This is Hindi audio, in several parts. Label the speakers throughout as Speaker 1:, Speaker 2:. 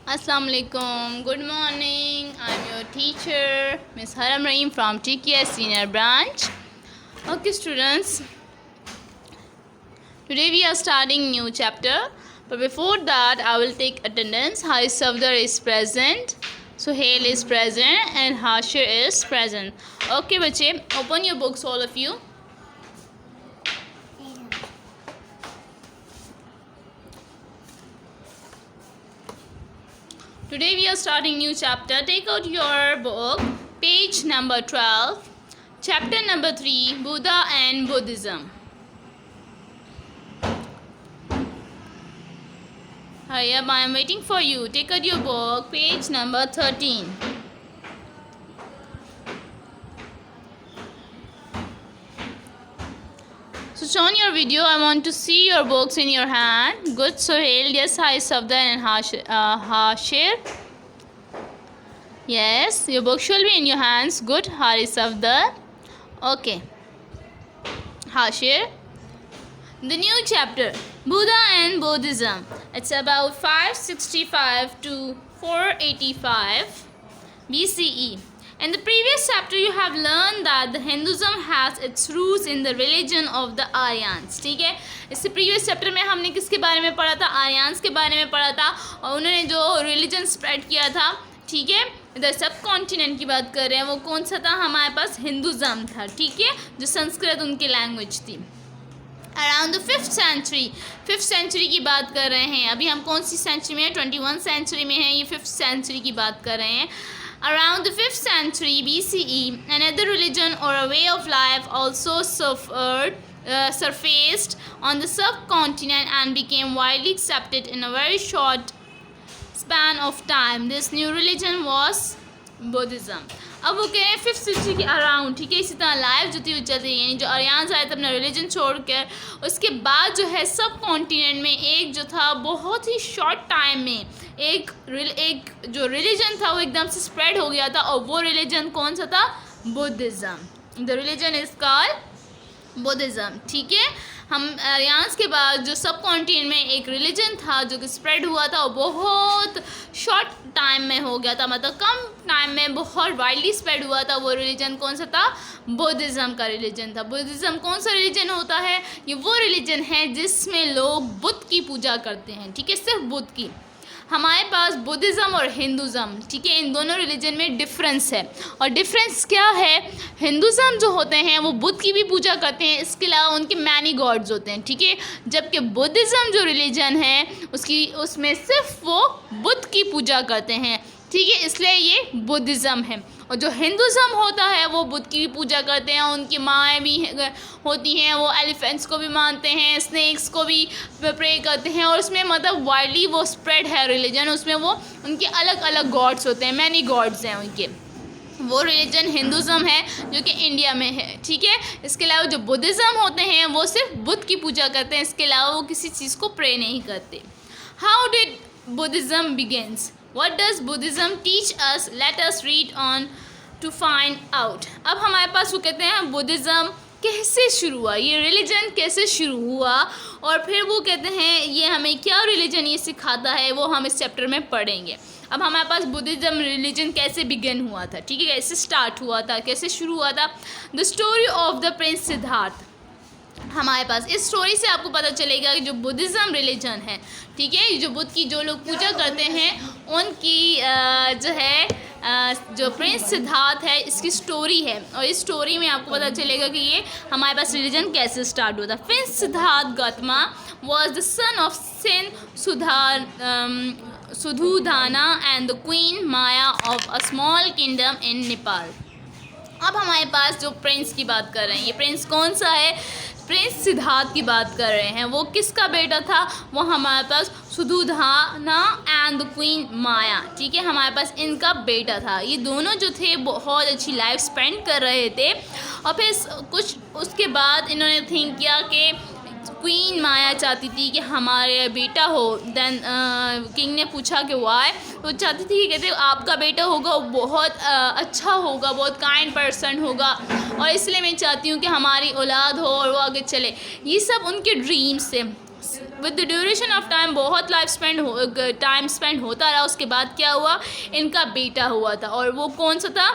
Speaker 1: Assalamu alaikum. Good morning. I'm your teacher, Miss Haram Rahim from TKS Senior Branch. Okay, students. Today we are starting new chapter. But before that, I will take attendance. Haris Safdar is present. Suhail is present and Hashir is present. Okay, bache, open your books, all of you. Today we are starting new chapter. Take out your book, page number 12, chapter number 3, Buddha and Buddhism. Hurry up, I am waiting for you. Take out your book, page number 13. Switch on your video. I want to see your books in your hand. Good, Sohail. Yes, hi, Safdar and Hashir. Yes, your book should be in your hands. Good, Haris Safdar. Okay. Hashir. The new chapter, Buddha and Buddhism. It's about 565 to 485 BCE. In the previous chapter, you have learned that the Hinduism has its roots in the religion of the Aryans. ठीक है, इससे previous chapter में हमने किसके बारे में पढ़ा था? Aryans के बारे में पढ़ा था और उन्होंने जो religion spread किया था, ठीक है, इधर सब कॉन्टिनेंट की बात कर रहे हैं, वो कौन सा था? हमारे पास हिंदुज़म था, ठीक है, जो संस्कृत उनकी लैंग्वेज थी. अराउंड द फिफ्थ सेंचुरी की बात कर रहे हैं. अभी हम कौन सी सेंचुरी में हैं? 21 सेंचुरी में हैं. ये फिफ्थ सेंचुरी की बात कर रहे हैं. Around the 5th century BCE, another religion or a way of life also surfaced on the subcontinent and became widely accepted in a very short span of time. This new religion was Buddhism. अब वो कह रहे हैं 5th सेंचुरी के अराउंड, ठीक है, इसी तरह लाइफ जो थी वो चलती है, यानी जो आर्यन्स आए थे अपना रिलीजन छोड़कर, उसके बाद जो है सब कॉन्टिनेंट में एक जो था बहुत ही शॉर्ट टाइम में एक जो रिलीजन था वो एकदम से स्प्रेड हो गया था. और वो रिलीजन कौन सा था? Buddhism. The religion is called Buddhism. ठीक है, हम आर्यन्स के बाद जो सब कॉन्टिनेंट में एक रिलीजन था जो कि स्प्रेड हुआ था वो बहुत शॉर्ट टाइम में हो गया था, मतलब कम टाइम में बहुत वाइडली स्प्रेड हुआ था. वो रिलीजन कौन सा था? बुद्धिज़्म का रिलीजन था. बुद्धिज़्म कौन सा रिलीजन होता है? ये वो रिलीजन है जिसमें लोग बुद्ध की पूजा करते हैं, ठीक है, सिर्फ बुद्ध की. हमारे पास बुद्धिज़्म और हिंदुज़्म, ठीक है, इन दोनों रिलीजन में डिफरेंस है. और डिफरेंस क्या है? हिंदुज़्म जो होते हैं वो बुद्ध की भी पूजा करते हैं, इसके अलावा उनके मैनी गॉड्स होते हैं, ठीक है, जबकि बुद्धिज़्म जो रिलीजन है उसमें सिर्फ वो बुद्ध की पूजा करते हैं, ठीक है, इसलिए ये बुद्धिज़्म है. और जो हिंदुज़्म होता है वो बुद्ध की भी पूजा करते हैं, उनकी माएँ भी होती हैं, वो एलिफेंट्स को भी मानते हैं, स्नेक्स को भी प्रे करते हैं, और उसमें मतलब वाइडली वो स्प्रेड है रिलीजन. उसमें वो उनके अलग अलग गॉड्स होते हैं, मैनी गॉड्स हैं उनके. वो रिलीजन हिंदुज़्म है जो कि इंडिया में है, ठीक है. इसके अलावा जो बुद्धिज़्म होते हैं वो सिर्फ बुद्ध की पूजा करते हैं, इसके अलावा वो किसी चीज़ को प्रे नहीं करते. How did Buddhism begins? What does Buddhism teach us? Let us read on to find out. अब हमारे पास वो कहते हैं बुद्धिज़्म कैसे शुरू हुआ, ये रिलीजन कैसे शुरू हुआ, और फिर वो कहते हैं ये हमें क्या रिलीजन ये सिखाता है, वो हम इस चैप्टर में पढ़ेंगे. अब हमारे पास बुद्धिज़्म रिलीजन कैसे बिगिन हुआ था, ठीक है, कैसे स्टार्ट हुआ था, कैसे शुरू हुआ था. The story of the Prince Siddharth. हमारे पास इस स्टोरी से आपको पता चलेगा कि जो बुद्धिज़्म रिलीजन है, ठीक है, जो बुद्ध की जो लोग पूजा करते हैं उनकी जो है जो प्रिंस सिद्धार्थ है इसकी स्टोरी है. और इस स्टोरी में आपको पता चलेगा कि ये हमारे पास रिलीजन कैसे स्टार्ट हुआ था. Prince Siddhartha Gautama was the son of सेन Suddhodana and the queen Maya of a small kingdom in Nepal. अब हमारे पास जो प्रिंस की बात कर रहे हैं, ये प्रिंस कौन सा है? प्रिंस सिद्धार्थ की बात कर रहे हैं. वो किसका बेटा था? वो हमारे पास सुधुधाना एंड द क्वीन माया, ठीक है, हमारे पास इनका बेटा था. ये दोनों जो थे बहुत अच्छी लाइफ स्पेंड कर रहे थे. और फिर कुछ उसके बाद इन्होंने थिंक किया कि क्वीन माया चाहती थी कि हमारे बेटा हो. देन किंग ने पूछा कि वाई, वो चाहती थी कि कहते आपका बेटा होगा वो बहुत अच्छा होगा, बहुत काइंड पर्सन होगा, और इसलिए मैं चाहती हूँ कि हमारी औलाद हो और वो आगे चले. ये सब उनके ड्रीम्स थे. With the duration of time बहुत टाइम स्पेंड होता रहा। उसके बाद क्या हुआ, इनका बेटा हुआ था, और वो कौन सा था,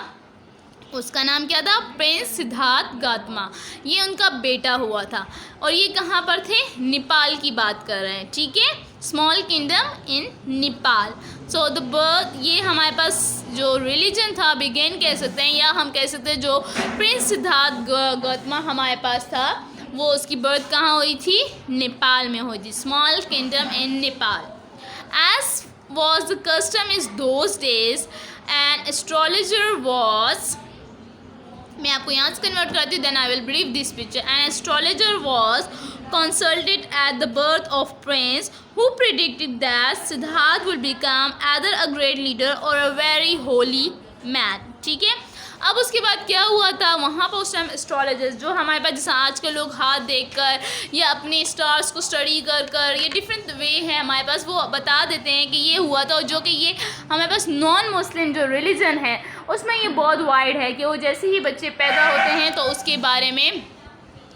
Speaker 1: उसका नाम क्या था, प्रिंस सिद्धार्थ गौतम। ये उनका बेटा हुआ था, और ये कहाँ पर थे, नेपाल की बात कर रहे हैं, ठीक है, small kingdom in Nepal. So the birth, ये हमारे पास जो रिलीजन था बिगेन कह सकते हैं, या हम कह सकते हैं जो प्रिंस सिद्धार्थ गौतम हमारे पास था, वो उसकी बर्थ कहाँ हुई थी, नेपाल में हुई थी, small kingdom in Nepal. As was the custom is those days an astrologer was, मैं आपको यहाँ से कन्वर्ट करती हूँ, then I will brief this picture. An astrologer was consulted at the birth of prince who predicted that Siddharth would become either a great leader or a very holy man, ठीक है। अब उसके बाद क्या हुआ था, वहाँ पर उस टाइम एस्ट्रोलॉजर्स जो हमारे पास, जैसे आज के लोग हाथ देखकर या अपने स्टार्स को स्टडी कर कर, ये डिफरेंट वे है हमारे पास, वो बता देते हैं कि ये हुआ था, और जो कि ये हमारे पास नॉन मुस्लिम जो रिलीजन है उसमें ये बहुत वाइड है कि वो जैसे ही बच्चे पैदा होते हैं तो उसके बारे में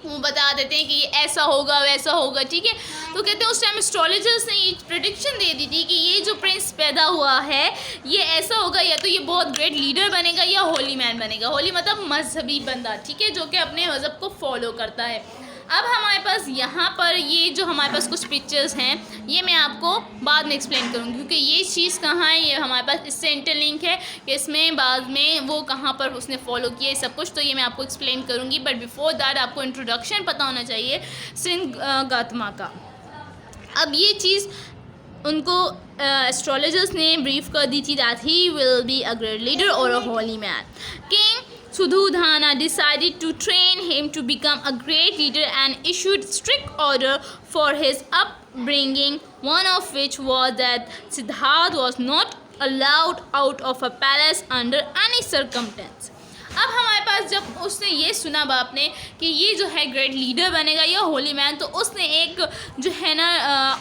Speaker 1: वो बता देते हैं कि ये ऐसा होगा वैसा होगा, ठीक है। तो कहते हैं उस टाइम एस्ट्रोलॉजर्स ने ये प्रेडिक्शन दे दी थी कि ये जो प्रिंस पैदा हुआ है ये ऐसा होगा, या तो ये बहुत ग्रेट लीडर बनेगा या होली मैन बनेगा। होली मतलब मजहबी बंदा, ठीक है, जो कि अपने मज़हब को फॉलो करता है। अब हमारे पास यहाँ पर ये जो हमारे पास कुछ पिक्चर्स हैं, ये मैं आपको बाद में एक्सप्लेन करूँगी, क्योंकि ये चीज़ कहाँ है, ये हमारे पास इससे इंटरलिंक है कि इसमें बाद में वो कहाँ पर उसने फॉलो किया सब कुछ, तो ये मैं आपको एक्सप्लेन करूँगी। बट बिफोर दैट आपको इंट्रोडक्शन पता होना चाहिए सिंह गौतम का। अब ये चीज़ उनको एस्ट्रोलॉजर्स ने ब्रीफ कर दी थी that he will be a great leader और a holy man. King Suddhodana decided to train him to become a great leader and issued strict order for his upbringing, one of which was that Siddharth was not allowed out of a palace under any circumstance. अब हमारे पास जब उसने ये सुना बाप ने कि ये जो है ग्रेट लीडर बनेगा या होली मैन, तो उसने एक जो है ना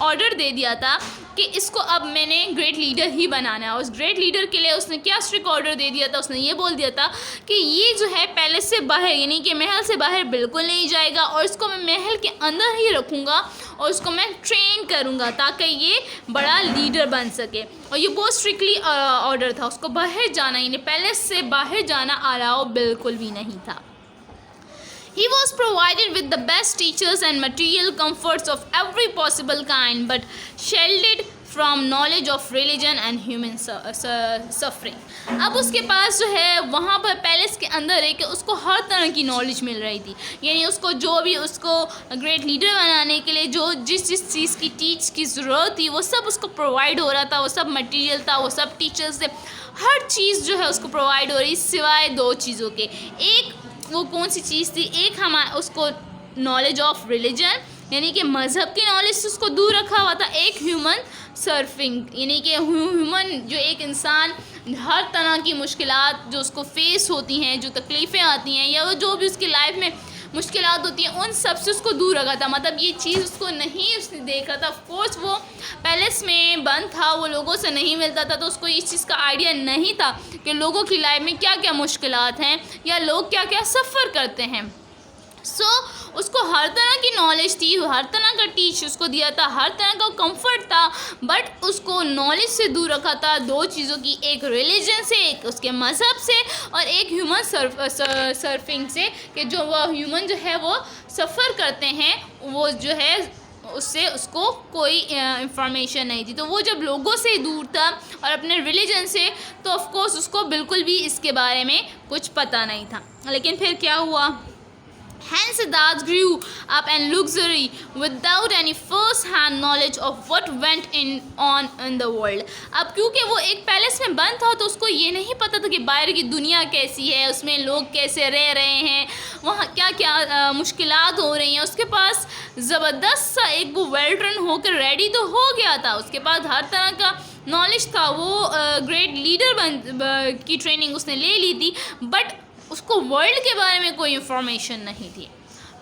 Speaker 1: ऑर्डर दे दिया था कि इसको अब मैंने ग्रेट लीडर ही बनाना है। उस ग्रेट लीडर के लिए उसने क्या स्ट्रिक्ट ऑर्डर दे दिया था, उसने ये बोल दिया था कि ये जो है पैलेस से बाहर यानी कि महल से बाहर बिल्कुल नहीं जाएगा, और इसको मैं महल के अंदर ही रखूँगा और उसको मैं ट्रेन करूँगा ताकि ये बड़ा लीडर बन सके। और ये बहुत स्ट्रिक्टली ऑर्डर था, उसको बाहर जाना यानी पैलेस से बाहर जाना अलाउ बिल्कुल भी नहीं था। He was provided with the best teachers and material comforts of every possible kind, but shielded from knowledge of religion and human suffering. अब उसके पास जो है वहाँ पर पैलेस के अंदर है कि उसको हर तरह की नॉलेज मिल रही थी, यानी उसको जो भी उसको ग्रेट लीडर बनाने के लिए जो जिस चीज़ की टीच की ज़रूरत थी वो सब उसको प्रोवाइड हो रहा था, वो सब मटेरियल था, वो सब टीचर्स से हर चीज़ जो है उसको प्रोवाइड हो रही, सिवाय दो चीज़ों के। एक वो कौन सी चीज़ थी, एक हमारा उसको नॉलेज ऑफ रिलीजन यानी कि मज़हब की नॉलेज से उसको दूर रखा हुआ था, एक ह्यूमन सर्फिंग यानी कि ह्यूमन जो एक इंसान हर तरह की मुश्किलात जो उसको फेस होती हैं, जो तकलीफ़ें आती हैं या जो भी उसकी लाइफ में मुश्किलात होती हैं उन सब से उसको दूर रखा था। मतलब ये चीज़ उसको नहीं उसने देख रहा था। ऑफकोर्स वो पैलेस में बंद था, वो लोगों से नहीं मिलता था, तो उसको इस चीज़ का आइडिया नहीं था कि लोगों की लाइफ में क्या क्या मुश्किलात हैं या लोग क्या क्या सफ़र करते हैं। सो उसको हर तरह की नॉलेज थी, हर तरह का टीच उसको दिया था, हर तरह का कंफर्ट था, बट उसको नॉलेज से दूर रखा था दो चीज़ों की, एक रिलीजन से, एक उसके मज़हब से, और एक ह्यूमन सर्फिंग से कि जो वो ह्यूमन जो है वो सफ़र करते हैं वो जो है उससे उसको कोई इंफॉर्मेशन नहीं थी। तो वो जब लोगों से दूर था और अपने रिलीजन से, तो ऑफकोर्स उसको बिल्कुल भी इसके बारे में कुछ पता नहीं था। लेकिन फिर क्या हुआ, Hence Siddharth grew up in luxury without any first-hand knowledge of what went on in the world. अब क्योंकि वो एक पैलेस में बंद था तो उसको ये नहीं पता था कि बाहर की दुनिया कैसी है, उसमें लोग कैसे रह रहे हैं, वहाँ क्या क्या मुश्किलात हो रही हैं। उसके पास ज़बरदस्त सा एक वो वेल ट्रेन होकर रेडी तो हो गया था, उसके पास हर तरह का नॉलेज था, वो ग्रेट लीडर की ट्रेनिंग उसने ले ली थी, बट उसको वर्ल्ड के बारे में कोई इंफॉर्मेशन नहीं थी।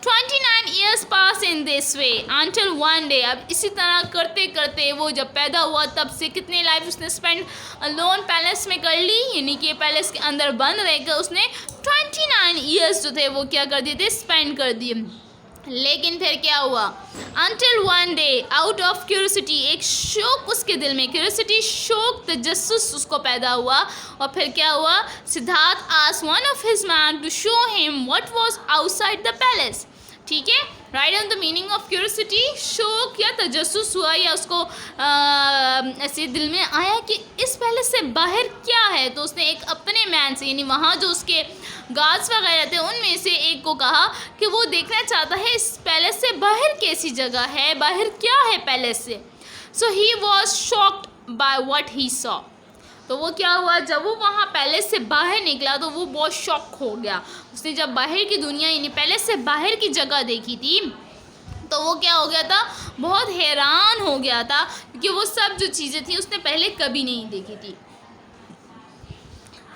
Speaker 1: 29 years passed in this way until one day। अब इसी तरह करते करते वो जब पैदा हुआ तब से कितनी लाइफ उसने स्पेंड अलोन पैलेस में कर ली, यानी कि पैलेस के अंदर बंद रहकर उसने 29 years जो थे वो क्या कर दिए थे, स्पेंड कर दिए। लेकिन फिर क्या हुआ, Until one day, out of curiosity, एक शौक उसके दिल में, क्यूरियोसिटी शौक तजस्सुस उसको पैदा हुआ, और फिर क्या हुआ, Siddharth asked one of his men to show him what was outside the palace. ठीक है, right on the meaning of curiosity, शौक या तजस्सुस हुआ, या उसको ऐसे दिल में आया कि इस पैलेस से बाहर क्या है, तो उसने एक अपने मैन से, यानी वहाँ जो उसके गार्ड्स वगैरह थे उनमें से एक को कहा कि वो देखना चाहता है इस पैलेस से बाहर कैसी जगह है, बाहर क्या है पैलेस से. So he was shocked by what he saw. तो वो क्या हुआ, जब वो वहाँ पैलेस से बाहर निकला तो वो बहुत शॉक हो गया. उसने जब बाहर की दुनिया यानी पैलेस से बाहर की जगह देखी थी तो वो क्या हो गया था, बहुत हैरान हो गया था, क्योंकि वो सब जो चीज़ें थी उसने पहले कभी नहीं देखी थी.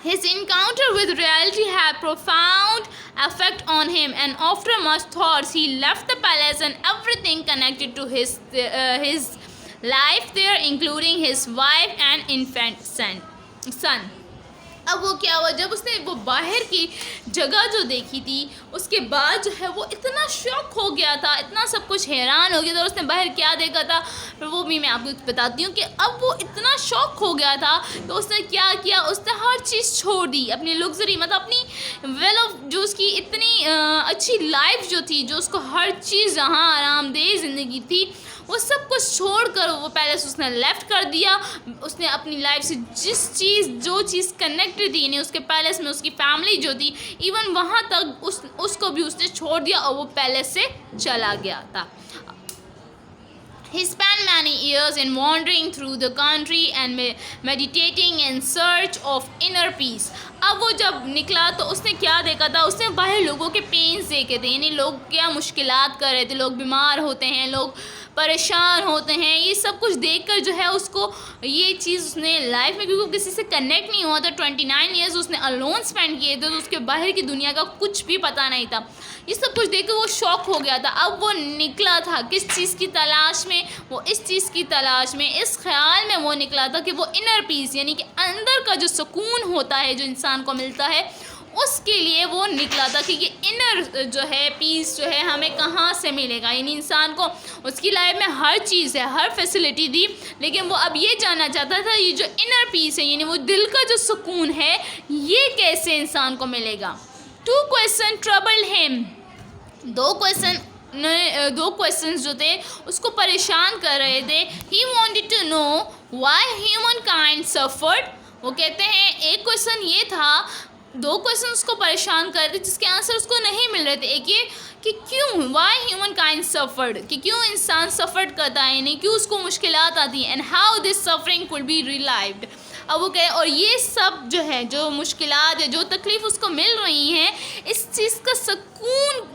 Speaker 1: His encounter with reality had profound effect on him, and after much thoughts, he left the palace and everything connected to his life there, including his wife and infant son. अब वो क्या हुआ, जब उसने वो बाहर की जगह जो देखी थी उसके बाद जो है वो इतना शॉक हो गया था, इतना सब कुछ हैरान हो गया था. उसने बाहर क्या देखा था वो भी मैं आपको बताती हूँ कि अब वो इतना शॉक हो गया था तो उसने क्या किया, उसने हर चीज़ छोड़ दी, अपनी लग्जरी मतलब अपनी वेल ऑफ जो उसकी इतनी अच्छी लाइफ जो थी, जो उसको हर चीज़ जहाँ आरामदेह ज़िंदगी थी, वो सब कुछ छोड़कर वो पैलेस उसने लेफ़्ट कर दिया. उसने अपनी लाइफ से जो चीज़ कनेक्टेड थी, यानी उसके पैलेस में उसकी फैमिली जो थी, इवन वहाँ तक उसको भी उसने छोड़ दिया और वो पैलेस से चला गया था. He spent many years in wandering through the country and meditating in search of inner peace. अब वो जब निकला तो उसने क्या देखा था, उसने बाहर लोगों के पेन्स देखे थे, यानी लोग क्या मुश्किलात कर रहे थे, लोग बीमार होते हैं, लोग परेशान होते हैं, ये सब कुछ देखकर जो है उसको ये चीज़ उसने लाइफ में, क्योंकि वो किसी से कनेक्ट नहीं हुआ था, 29 ईयर्स उसने अलोन स्पेंड किए थे, तो उसके बाहर की दुनिया का कुछ भी पता नहीं था. ये सब कुछ देख कर वो शॉक हो गया था. अब वो निकला था किस चीज़ की तलाश में, वो इस चीज़ की तलाश में, इस ख्याल में वो निकला था कि वो इनर पीस यानी कि अंदर का जो सुकून होता है जो इंसान को मिलता है, उसके लिए वो निकला था कि ये इनर जो है पीस जो है हमें कहाँ से मिलेगा. यानी इंसान को उसकी लाइफ में हर चीज़ है, हर फैसिलिटी दी, लेकिन वो अब ये जानना चाहता था ये जो इनर पीस है यानी वो दिल का जो सुकून है ये कैसे इंसान को मिलेगा. 2 क्वेश्चन ट्रबल्ड हिम. दो क्वेश्चंस जो थे उसको परेशान कर रहे थे. He wanted to know why humankind suffered. वो कहते हैं एक क्वेश्चन ये था, 2 क्वेश्चन उसको परेशान कर रहे थे जिसके आंसर उसको नहीं मिल रहे थे. एक ये कि क्यों, व्हाई ह्यूमन काइंड सफर्ड, कि क्यों इंसान सफ़र करता है, यानी क्यों उसको मुश्किलात आती हैं, and how this suffering could be relieved. अब वो कहे और ये सब जो है, जो मुश्किलात है, जो तकलीफ़ उसको मिल रही हैं, इस चीज़ का सुकून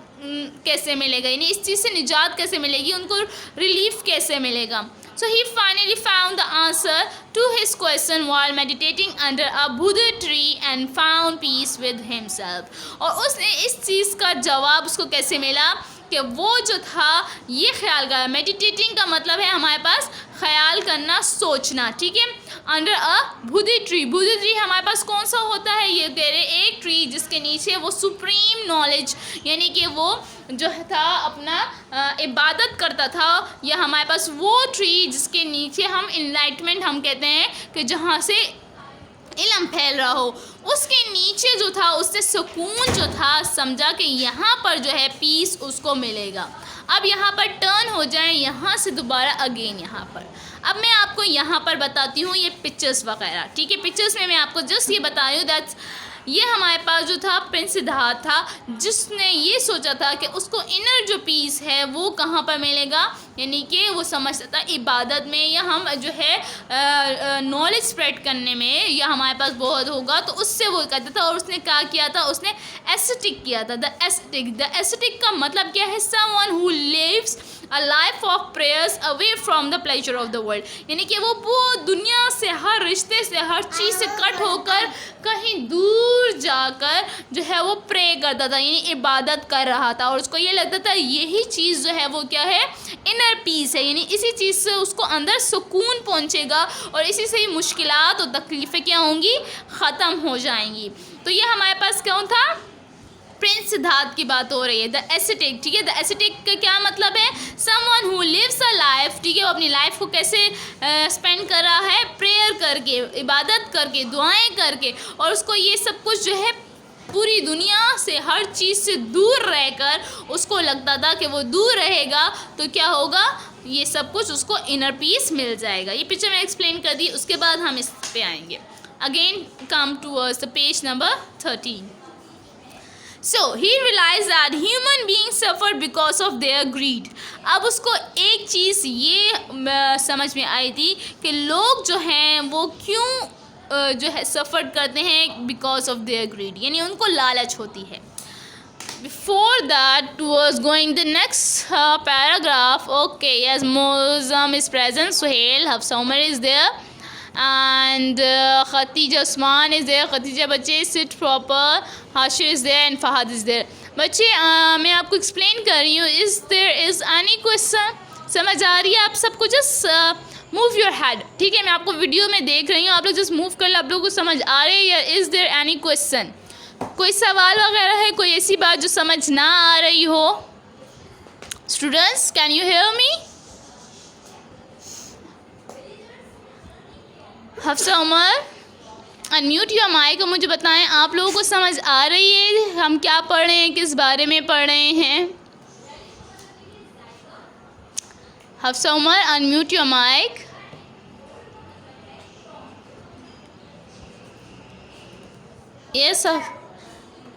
Speaker 1: कैसे मिलेगा, यानी इस चीज़ से निजात कैसे मिलेगी, उनको रिलीफ कैसे मिलेगा. So he finally found the answer to his question while meditating under a Buddha tree and found peace with himself. और उसने इस चीज़ का जवाब उसको कैसे मिला कि वो जो था ये ख्याल का, मेडिटेटिंग का मतलब है हमारे पास ख्याल करना, सोचना, ठीक है. अंडर अ बुद्धि ट्री, बुद्धि ट्री हमारे पास कौन सा होता है, ये कह रहे एक ट्री जिसके नीचे वो सुप्रीम नॉलेज यानी कि वो जो था अपना इबादत करता था, या हमारे पास वो ट्री जिसके नीचे हम इनलाइटमेंट हम कहते हैं कि जहाँ से इल्म फैल रहा हो, उसके नीचे जो था उससे सुकून जो था, समझा कि यहाँ पर जो है पीस उसको मिलेगा. अब यहाँ पर टर्न हो जाए, यहाँ से दोबारा अगेन यहाँ पर. अब मैं आपको यहाँ पर बताती हूँ ये पिक्चर्स वगैरह, ठीक है. पिक्चर्स में मैं आपको जस्ट ये बता रही हूँ दैट्स ये हमारे पास जो था प्रिंस सिद्धार्थ था जिसने ये सोचा था कि उसको इनर जो पीस है वो कहाँ पर मिलेगा, यानी कि वो समझता था इबादत में या हम जो है नॉलेज स्प्रेड करने में या हमारे पास बहुत होगा तो उससे वो कहता था. और उसने क्या किया था, उसने एस्थेटिक किया था. द एस्थेटिक का मतलब क्या है, someone who lives a life of prayers away from the pleasure of the world, यानी कि वो दुनिया से, हर रिश्ते से, हर चीज़ से कट होकर कहीं दूर जाकर जो है वो प्रे करता था, यानी इबादत कर रहा था. और उसको ये लगता था यही चीज़ जो है वो क्या है, इनर पीस है, यानी इसी चीज़ से उसको अंदर सुकून पहुंचेगा और इसी से ही मुश्किलात और तकलीफ़ें क्या होंगी, ख़त्म हो जाएंगी. तो ये हमारे पास कौन था, प्रिंस सिद्धार्थ की बात हो रही है। द एसेटिक, ठीक है, द एसेटिक का क्या मतलब है? Someone who lives a life, ठीक है, वो अपनी लाइफ को कैसे स्पेंड कर रहा है? प्रेयर करके, इबादत करके, दुआएं करके, और उसको ये सब कुछ जो है पूरी दुनिया से, हर चीज़ से दूर रहकर उसको लगता था कि वो दूर रहेगा तो क्या होगा, ये सब कुछ उसको इनर पीस मिल जाएगा। ये पिक्चर मैं एक्सप्लेन कर दी, उसके बाद हम इस पे आएंगे। Again come towards the page number 13. So he realized that human beings suffered because of their greed. अब उसको एक चीज़ ये समझ में आई थी कि लोग जो हैं वो क्यों जो है सफ़र करते हैं, बिकॉज ऑफ देयर ग्रीड, यानी उनको लालच होती है। Before that was going the next paragraph. Okay, yes, Mozam is present, Suhail, Hafsa Umar is there, and Khatija Usman is there. Khatija बच्चे sit proper, Hashir is there and Fahad is there. बच्चे मैं आपको explain कर रही हूँ. Is there is any question? समझ आ रही है आप सबको? just मूव योर हेड, ठीक है, मैं आपको वीडियो में देख रही हूँ, आप लोग जस्ट मूव कर लो, आप लोगों को समझ आ रही है? या इज़ देयर एनी क्वेश्चन, कोई सवाल वगैरह है, कोई ऐसी बात जो समझ ना आ रही हो? Students, can you hear me? Hafsa Umar, unmute your mic और मुझे बताएं आप लोगों को समझ आ रही है हम क्या पढ़ रहे हैं, किस बारे में पढ़ रहे हैं? Hafsa Umar, unmute your mic. Yes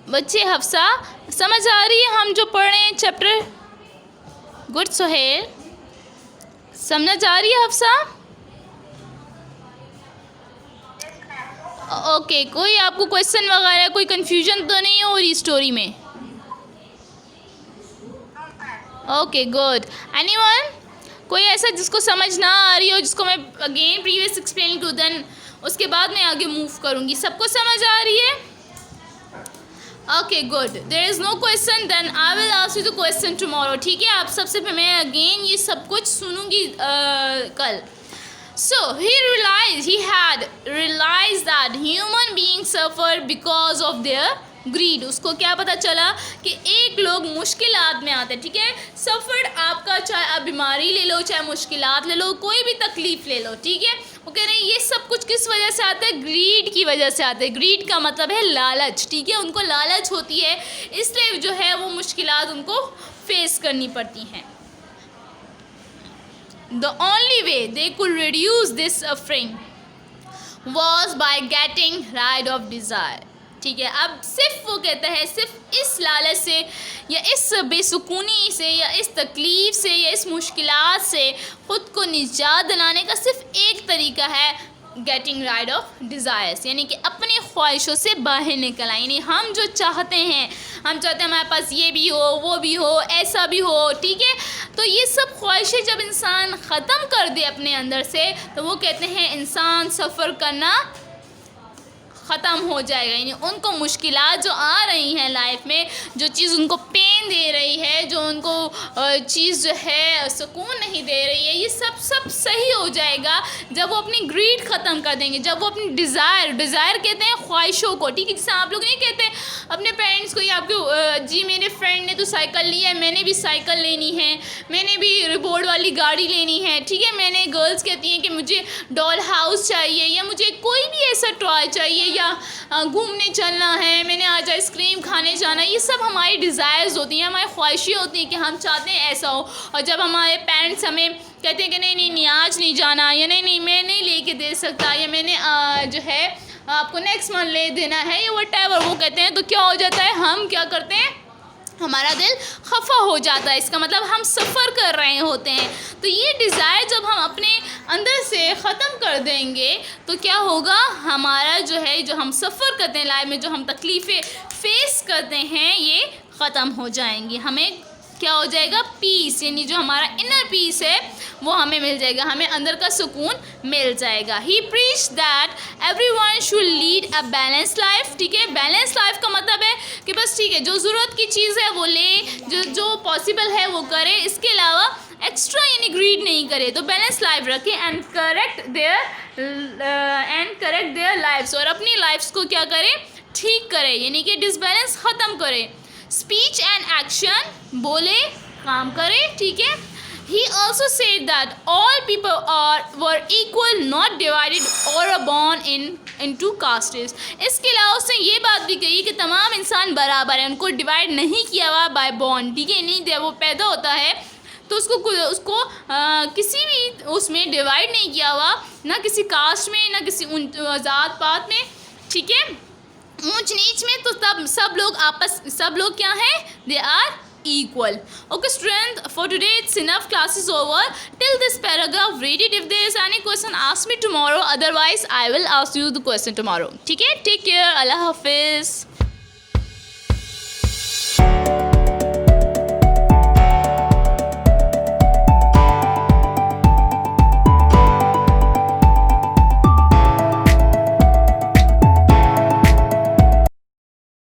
Speaker 1: बच्चे, हफ्सा समझ आ रही है हम जो पढ़ रहे हैं चैप्टर? गुड सोहेल, समझ आ रही है हफ्सा? ओके, कोई आपको क्वेश्चन वगैरह, कोई कंफ्यूजन तो नहीं हो रही स्टोरी में? Okay good. एनीवन, कोई ऐसा जिसको समझ ना आ रही हो, जिसको मैं again previous explain to, then उसके बाद मैं आगे मूव करूँगी। सबको समझ आ रही है? Okay good, there is no question, then I will ask you the question tomorrow, ठीक है? आप सबसे मैं अगेन ये सब कुछ सुनूंगी कल। So he had realized that human beings suffer because of their greed. उसको क्या पता चला कि एक लोग मुश्किलात में आते हैं, ठीक है? सफ़र आपका, चाहे आप बीमारी ले लो, चाहे मुश्किलात ले लो, कोई भी तकलीफ़ ले लो, ठीक है? वो कह रहे हैं ये सब कुछ किस वजह से आता है? ग्रीड की वजह से आता है। ग्रीड का मतलब है लालच, ठीक है? उनको लालच होती है, इसलिए जो है वो मुश्किलात उनको फेस करनी पड़ती हैं। The only way they could reduce this suffering was by getting rid of desire. ठीक है, अब सिर्फ वो कहता है सिर्फ इस लालच से या इस बेसुकूनी से या इस तकलीफ़ से या इस मुश्किलात से ख़ुद को निजात दिलाने का सिर्फ एक तरीका है, गेटिंग राइड ऑफ डिज़ायर्स, यानी कि अपनी ख्वाहिशों से बाहर निकल आए। यानी हम जो चाहते हैं, हम चाहते हैं हमारे पास ये भी हो, वो भी हो, ऐसा भी हो, ठीक है? तो ये सब ख्वाहिशें जब इंसान ख़त्म कर दे अपने अंदर से, तो वो कहते हैं इंसान सफ़र करना ख़त्म हो जाएगा। यानी उनको मुश्किलात जो आ रही हैं लाइफ में, जो चीज़ उनको पेन दे रही है, जो उनको चीज़ जो है सुकून नहीं दे रही है, ये सब सही हो जाएगा जब वो अपनी ग्रीड ख़त्म कर देंगे, जब वो अपनी डिज़ायर कहते हैं ख्वाहिशों को, ठीक है? जैसे आप लोग नहीं कहते अपने पेरेंट्स को, या आपके जी मेरे फ्रेंड ने तो साइकिल ली है, मैंने भी साइकिल लेनी है, मैंने भी रिबोर्ड वाली गाड़ी लेनी है, ठीक है? मैंने गर्ल्स कहती हैं कि मुझे डॉल हाउस चाहिए, या मुझे कोई भी ऐसा टॉय चाहिए, या घूमने चलना है, मैंने आज आइसक्रीम खाने जाना है। ये सब हमारी डिज़ायर्स होती हैं, हमारी ख्वाहिशें होती हैं कि हम चाहते हैं ऐसा हो। और जब हमारे पेरेंट्स हमें कहते हैं कि नहीं आज नहीं जाना, या नहीं मैं नहीं लेके दे सकता, या मैंने जो है आपको नेक्स्ट मंथ ले देना है, या व्हाटएवर वो कहते हैं, तो क्या हो जाता है, हम क्या करते हैं, हमारा दिल खफा हो जाता है। इसका मतलब हम सफ़र कर रहे होते हैं। तो ये डिज़ायर जब हम अपने अंदर से ख़त्म कर देंगे तो क्या होगा, हमारा जो है, जो हम सफ़र करते हैं लाइफ में, जो हम तकलीफ़ें फेस करते हैं, ये ख़त्म हो जाएंगी। हमें क्या हो जाएगा, पीस, यानी जो हमारा इनर पीस है वो हमें मिल जाएगा, हमें अंदर का सुकून मिल जाएगा। He preach that everyone should lead a balance life, ठीक है? बैलेंस लाइफ का मतलब है कि बस ठीक है, जो ज़रूरत की चीज़ है वो ले, जो पॉसिबल है वो करे, इसके अलावा एक्स्ट्रा यानी ग्रीड नहीं करे। तो बैलेंस लाइफ रखें एंड करेक्ट देयर लाइफ्स, और अपनी लाइफ्स को क्या करें, ठीक करें, यानी कि डिसबैलेंस ख़त्म करें। स्पीच एंड एक्शन, बोले काम करे, ठीक है. He also said that all people were equal, not divided or born into castes. इसके अलावा उसने ये बात भी कही कि तमाम इंसान बराबर हैं, उनको डिवाइड नहीं किया हुआ बाय बॉर्न, ठीक है. नहीं, जब वो पैदा होता है तो उसको किसी भी उसमें डिवाइड नहीं किया हुआ, ना किसी कास्ट में, ना किसी जात पात में, ठीक है, ऊंच नीच में. तो तब सब लोग क्या हैं, they are equal. Okay student, for today it's enough, class is over. Till this paragraph read it. If there is any question ask me tomorrow, otherwise I will ask you the question tomorrow. ठीक है, take care, Allah Hafiz.